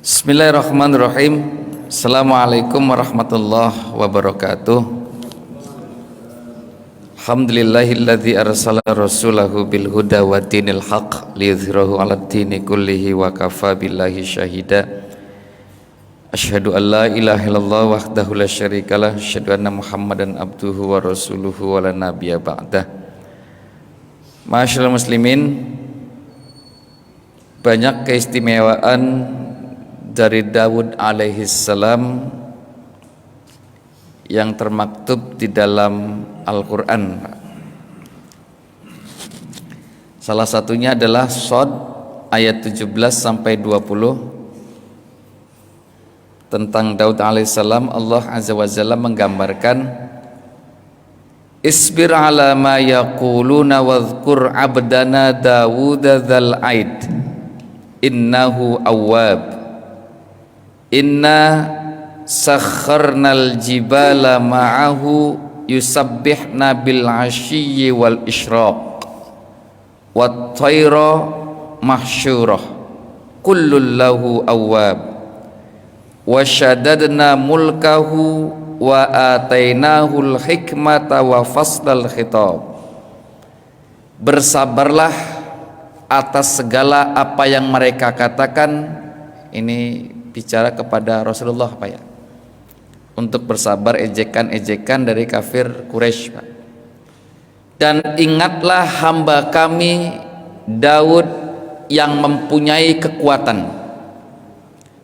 Bismillahirrahmanirrahim. Assalamualaikum warahmatullahi wabarakatuh. Alhamdulillahilladzi arsala rasulahu bil huda wa dinil haq liyudhhirahu 'alad dini kullihi wa kafa billahi syahida. Asyhadu an la ilaha illallah wahdahu la syarikalah, asyhadu anna Muhammadan abduhu wa rasuluhu wa la nabiyya ba'dah. Ma'asyiral muslimin, banyak keistimewaan dari Daud alaihissalam yang termaktub di dalam Al-Quran. Salah satunya adalah Shad ayat 17 sampai 20 tentang Daud alaihissalam. Allah azza wa jalla menggambarkan, isbir ala ma yaquluna wadhkur abdana Dawud dzal aid innahu awwab. Inna sakharnal jibala ma'ahu yusabbihna bil ashiyyi wal isyraq wat tayra mahsyurah kullun lahu awwab wa syadadna mulkahu wa atainahul hikmata wa faslal khitab. Bersabarlah atas segala apa yang mereka katakan. Ini bicara kepada Rasulullah, Pak, ya, untuk bersabar ejekan-ejekan dari kafir Quraisy, Pak. Dan ingatlah hamba kami Daud yang mempunyai kekuatan.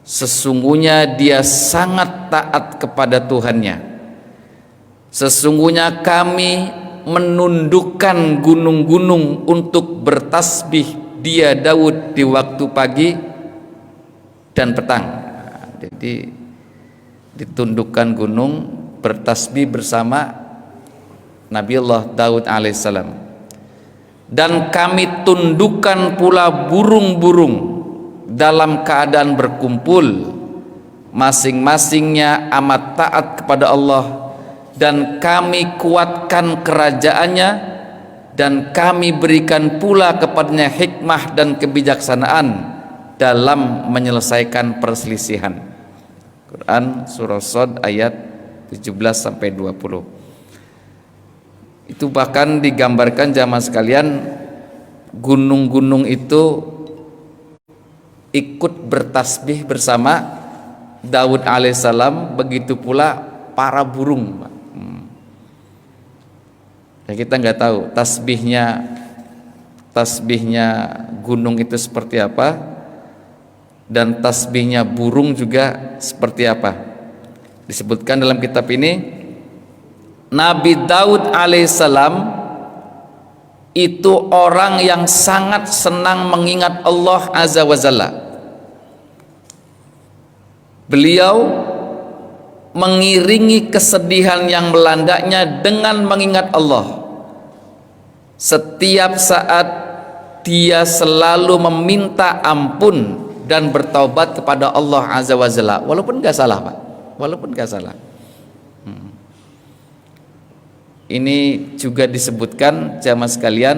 Sesungguhnya dia sangat taat kepada Tuhannya. Sesungguhnya kami menundukkan gunung-gunung untuk bertasbih dia Daud di waktu pagi dan petang. Jadi ditundukkan gunung bertasbih bersama Nabiullah Daud alaihissalam. Dan kami tundukkan pula burung-burung dalam keadaan berkumpul, masing-masingnya amat taat kepada Allah. Dan kami kuatkan kerajaannya, dan kami berikan pula kepadanya hikmah dan kebijaksanaan dalam menyelesaikan perselisihan. Quran surah Shad ayat 17 sampai 20. Itu bahkan digambarkan jamaah sekalian, gunung-gunung itu ikut bertasbih bersama Daud alaihissalam, begitu pula para burung. Ya, kita nggak tahu tasbihnya gunung itu seperti apa, dan tasbihnya burung juga seperti apa. Disebutkan dalam kitab ini, Nabi Daud alaihissalam itu orang yang sangat senang mengingat Allah azza wa jalla. Beliau mengiringi kesedihan yang melandanya dengan mengingat Allah. Setiap saat dia selalu meminta ampun dan bertaubat kepada Allah azza wa jalla, walaupun gak salah, Pak, walaupun gak salah. Ini juga disebutkan jamaah sekalian,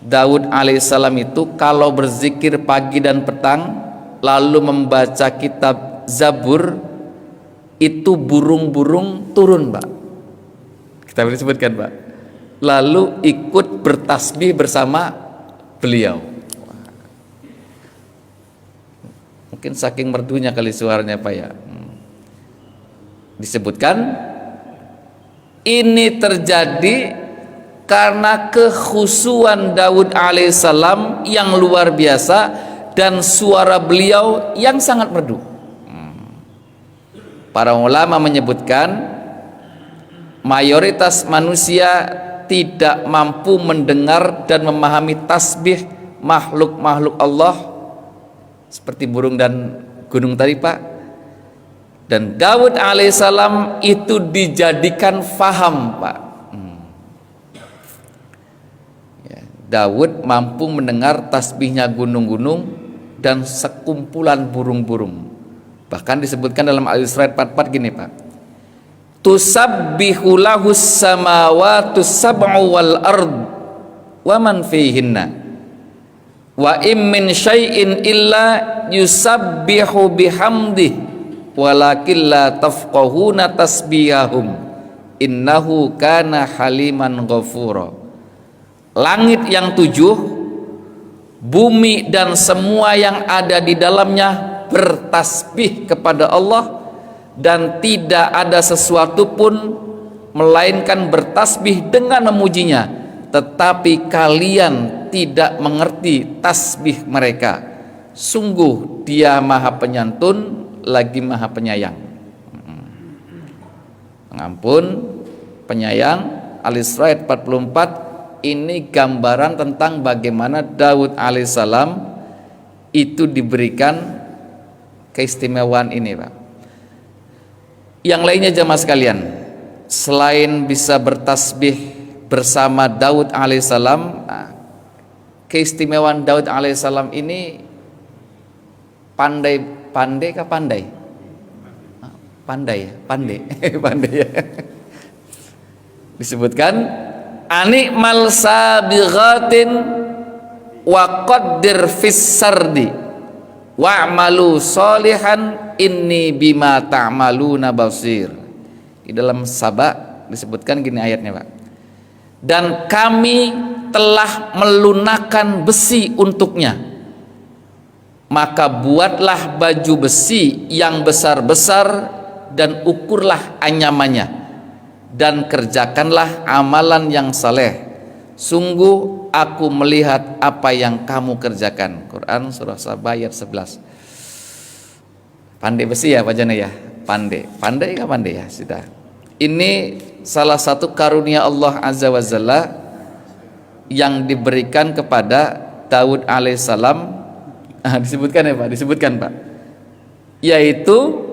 Daud alaihissalam itu kalau berzikir pagi dan petang lalu membaca kitab Zabur, itu burung-burung turun, Pak. Kita disebutkan, Pak, lalu ikut bertasbih bersama beliau. Mungkin saking merdunya kali suaranya, Pak, ya. Disebutkan ini terjadi karena kekhusyuan Daud alaihissalam yang luar biasa dan suara beliau yang sangat merdu. Para ulama menyebutkan mayoritas manusia tidak mampu mendengar dan memahami tasbih makhluk-makhluk Allah seperti burung dan gunung tadi, Pak. Dan Daud alaihissalam itu dijadikan faham, Pak. Ya, Daud mampu mendengar tasbihnya gunung-gunung dan sekumpulan burung-burung. Bahkan disebutkan dalam Al-Isra 44 gini, Pak. Tusabbihu lahus samawati sab'u wal ard wa man fihinna wa im min syai'in illa kanat yusabbihu bihamdih walakin la tafqahuna tasbihahum innahu kana haliman ghafura. Langit yang 7, bumi dan semua yang ada di dalamnya bertasbih kepada Allah, dan tidak ada sesuatu pun melainkan bertasbih dengan memujinya, tetapi kalian tidak mengerti tasbih mereka. Sungguh Dia Maha Penyantun lagi Maha Penyayang. Pengampun, penyayang. Al-Isra ayat 44. Ini gambaran tentang bagaimana Daud alaihissalam itu diberikan keistimewaan ini, Pak. Yang lainnya jamaah sekalian, selain bisa bertasbih bersama Daud alaihissalam, keistimewaan Daud alaihissalam ini pandai ya. Disebutkan anikmal sabighatin wa qaddir fis sardi wa'malu sholihan inni bima ta'maluna basir. Di dalam Saba disebutkan gini ayatnya, Pak. Dan kami telah melunakkan besi untuknya, maka buatlah baju besi yang besar-besar dan ukurlah anyamannya, dan kerjakanlah amalan yang saleh. Sungguh aku melihat apa yang kamu kerjakan. Quran surah Saba ayat 11. Pandai besi ya Pak Jana ya? Pandai kah pandai ya? Sudah. Ini salah satu karunia Allah Azza wa Jalla yang diberikan kepada Daud alaihissalam. Disebutkan ya Pak? Disebutkan Pak. Yaitu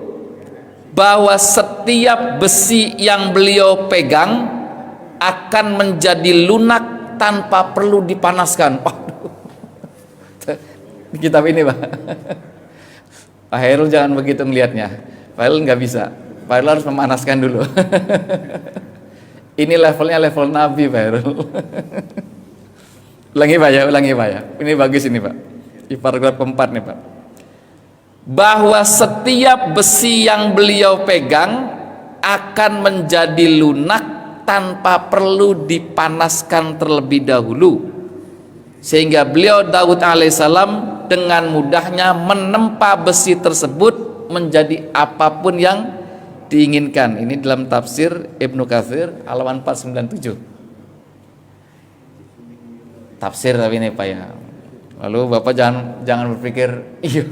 bahwa setiap besi yang beliau pegang akan menjadi lunak tanpa perlu dipanaskan. Waduh. Di kitab ini Pak. Pak Hairul jangan begitu melihatnya. Pak Hairul nggak bisa. Pak Hairul harus memanaskan dulu. Ini levelnya level Nabi Pak Hairul. Ulangi Pak ya. Ini bagus ini Pak. Di paragraf keempat nih Pak. Bahwa setiap besi yang beliau pegang akan menjadi lunak tanpa perlu dipanaskan terlebih dahulu, sehingga beliau Daud alaihissalam dengan mudahnya menempa besi tersebut menjadi apapun yang diinginkan. Ini dalam tafsir Ibnu Katsir halaman 497. Tafsir tapi ini Pak ya. Lalu Bapak jangan berpikir iya.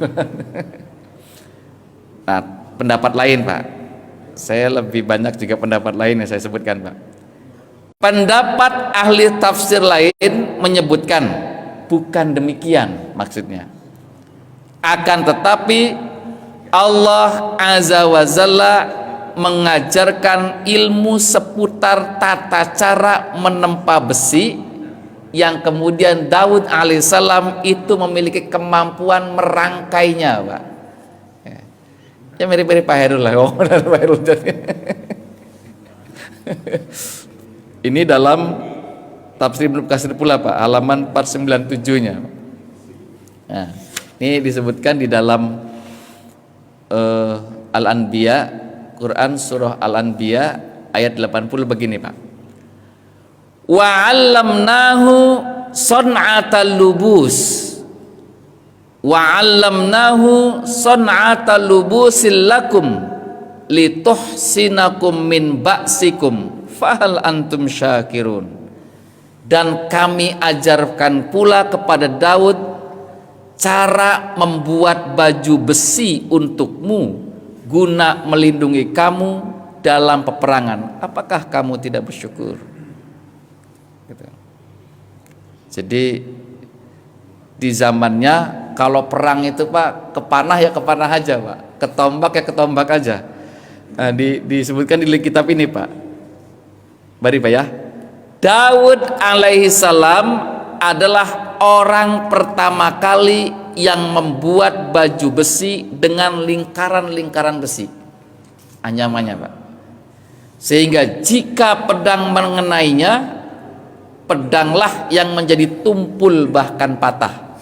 Nah, pendapat lain Pak. Saya lebih banyak juga pendapat lain yang saya sebutkan Pak. Pendapat ahli tafsir lain menyebutkan bukan demikian maksudnya. Akan tetapi Allah Azza wa Jalla mengajarkan ilmu seputar tata cara menempa besi, yang kemudian Daud alaihissalam itu memiliki kemampuan merangkainya Pak. Ya mirip-mirip Pak Hairul lah. Oh, Pak Hairul jadi. Ini dalam tafsir Ibnu Katsir pula Pak, halaman 497-nya. Nah, ini disebutkan di dalam Al-Anbiya, Quran surah Al-Anbiya ayat 80 begini Pak. Wa 'allamnahu sun'atal lubus. Wa 'allamnahu sun'atal lubusil lakum lituhsinakum min ba'sikum fahal antum syakirun. Dan kami ajarkan pula kepada Daud cara membuat baju besi untukmu guna melindungi kamu dalam peperangan. Apakah kamu tidak bersyukur? Gitu. Jadi di zamannya kalau perang itu Pak, kepanah ya kepanah aja Pak, ketombak ya ketombak aja. Nah, disebutkan di kitab ini Pak, bari Pak ya, Daud alaihissalam adalah orang pertama kali yang membuat baju besi dengan lingkaran-lingkaran besi, anyamannya Pak, sehingga jika pedang mengenainya, pedanglah yang menjadi tumpul bahkan patah.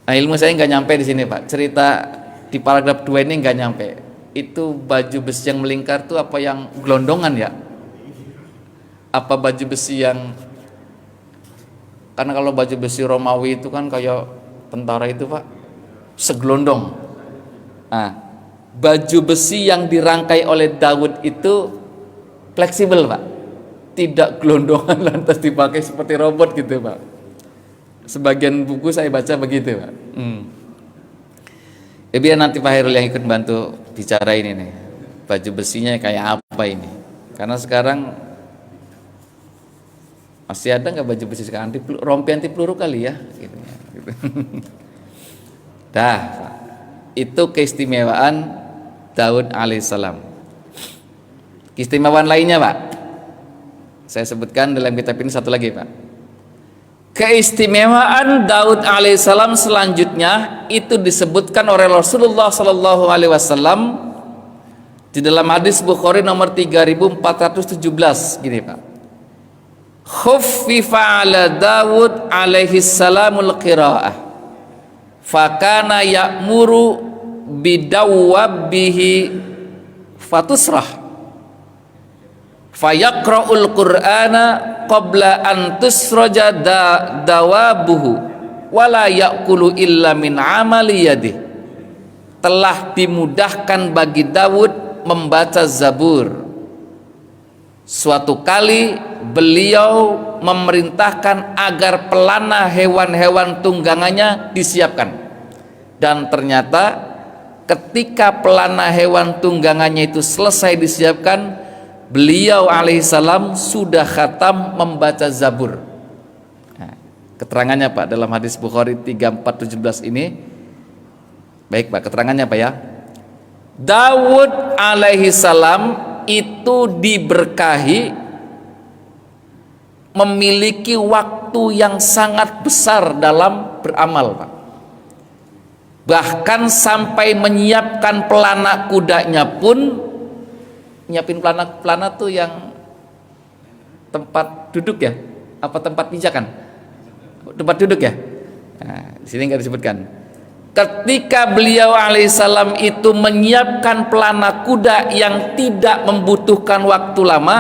Nah, ilmu saya nggak nyampe di sini Pak. Cerita di paragraf 2 ini nggak nyampe. Itu baju besi yang melingkar tuh apa yang gelondongan ya? Apa baju besi yang, karena kalau baju besi Romawi itu kan kayak tentara itu Pak, segelondong. Nah, baju besi yang dirangkai oleh Daud itu fleksibel Pak, tidak gelondongan lantas dipakai seperti robot gitu Pak. Sebagian buku saya baca begitu Pak. Ya biar nanti Pak Hairul yang ikut bantu bicara ini nih, baju besinya kayak apa ini, karena sekarang masih ada nggak baju besi sekarang, rompi anti peluru kali ya gitu. Dah Pak. Itu keistimewaan Daud alaihissalam. Keistimewaan lainnya Pak, saya sebutkan dalam kitab ini satu lagi Pak. Keistimewaan Daud alaihissalam selanjutnya itu disebutkan oleh Rasulullah sallallahu alaihi wasallam di dalam hadis Bukhari nomor 3417 gini Pak. Khuffifa ala Daud alaihissalamul qiraah fakana ya'muru bidawwabihi fatusrah fayaqra'ul qur'ana qabla an tusraja dawabuhu wala ya'kulu illa min amali yadih. Telah dimudahkan bagi Daud membaca Zabur. Suatu kali beliau memerintahkan agar pelana hewan-hewan tunggangannya disiapkan, dan ternyata ketika pelana hewan tunggangannya itu selesai disiapkan, beliau alaihissalam sudah khatam membaca Zabur. Nah, keterangannya Pak dalam hadis Bukhari 3417 ini. Baik Pak, keterangannya Pak ya. Daud alaihissalam itu diberkahi memiliki waktu yang sangat besar dalam beramal Pak. Bahkan sampai menyiapkan pelana kudanya pun, nyiapin pelana tuh yang tempat duduk ya, apa tempat pijakan, tempat duduk ya. Nah, di sini nggak disebutkan. Ketika beliau alaihissalam itu menyiapkan pelana kuda yang tidak membutuhkan waktu lama,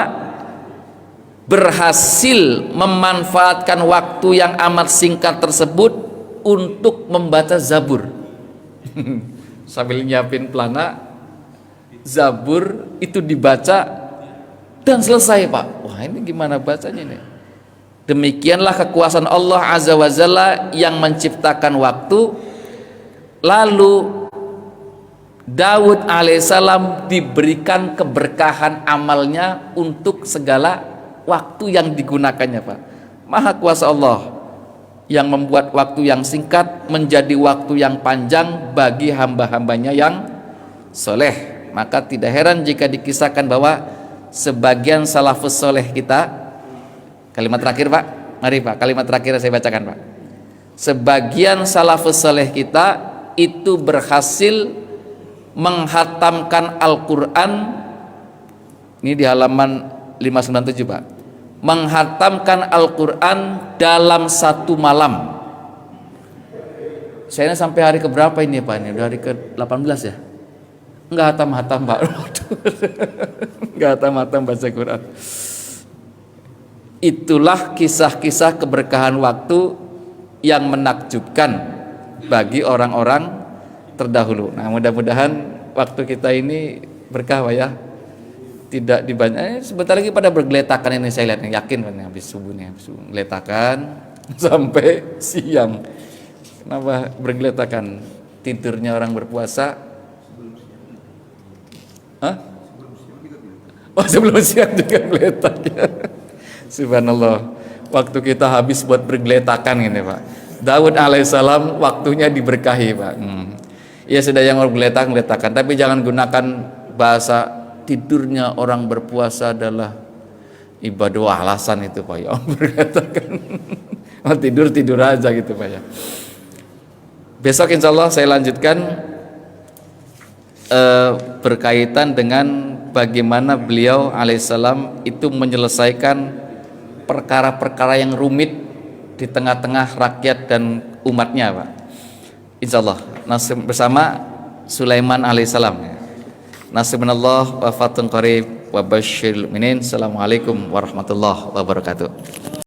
berhasil memanfaatkan waktu yang amat singkat tersebut untuk membaca Zabur. Sambil nyiapin pelana, Zabur itu dibaca dan selesai Pak. Wah, ini gimana bacanya ini? Demikianlah kekuasaan Allah azza wa jalla yang menciptakan waktu. Lalu Daud alaihissalam diberikan keberkahan amalnya untuk segala waktu yang digunakannya Pak. Maha kuasa Allah yang membuat waktu yang singkat menjadi waktu yang panjang bagi hamba-hambanya yang soleh. Maka tidak heran jika dikisahkan bahwa sebagian salafus soleh kita, kalimat terakhir Pak, mari Pak, kalimat terakhir saya bacakan Pak. Sebagian salafus soleh kita itu berhasil menghatamkan Al-Quran, ini di halaman 597 Pak, menghatamkan Al-Quran dalam satu malam. Saya ini sampai hari keberapa ini Pak? Ini udah hari ke-18 ya? Enggak hatam-hatam Pak. Enggak hatam-hatam baca Quran. Itulah kisah-kisah keberkahan waktu yang menakjubkan bagi orang-orang terdahulu. Nah, mudah-mudahan waktu kita ini berkah Pak ya. Tidak dibanyak. Sebentar lagi pada bergeletakan ini saya lihat, yakin kan habis subuh nih, geletakan sampai siang. Kenapa bergeletakan? Tidurnya orang berpuasa. Hah? Oh, sebelum siang juga geletak ya. Subhanallah. Waktu kita habis buat bergeletakan ini Pak. Daud alaihissalam waktunya diberkahi Pak. Ya sudah, yang bergeletak-geletakan, tapi jangan gunakan bahasa tidurnya orang berpuasa adalah ibadah alasan itu Pak ya. Bergeletakan. Oh, tidur aja gitu Pak ya. Besok insya Allah saya lanjutkan berkaitan dengan bagaimana beliau alaihissalam itu menyelesaikan perkara-perkara yang rumit di tengah-tengah rakyat dan umatnya Pak. insyaallah nasib bersama Sulaiman alaihissalam. Nasibunallah wa fatun qarib wa basyiril mu'minin. Assalamualaikum warahmatullahi wabarakatuh.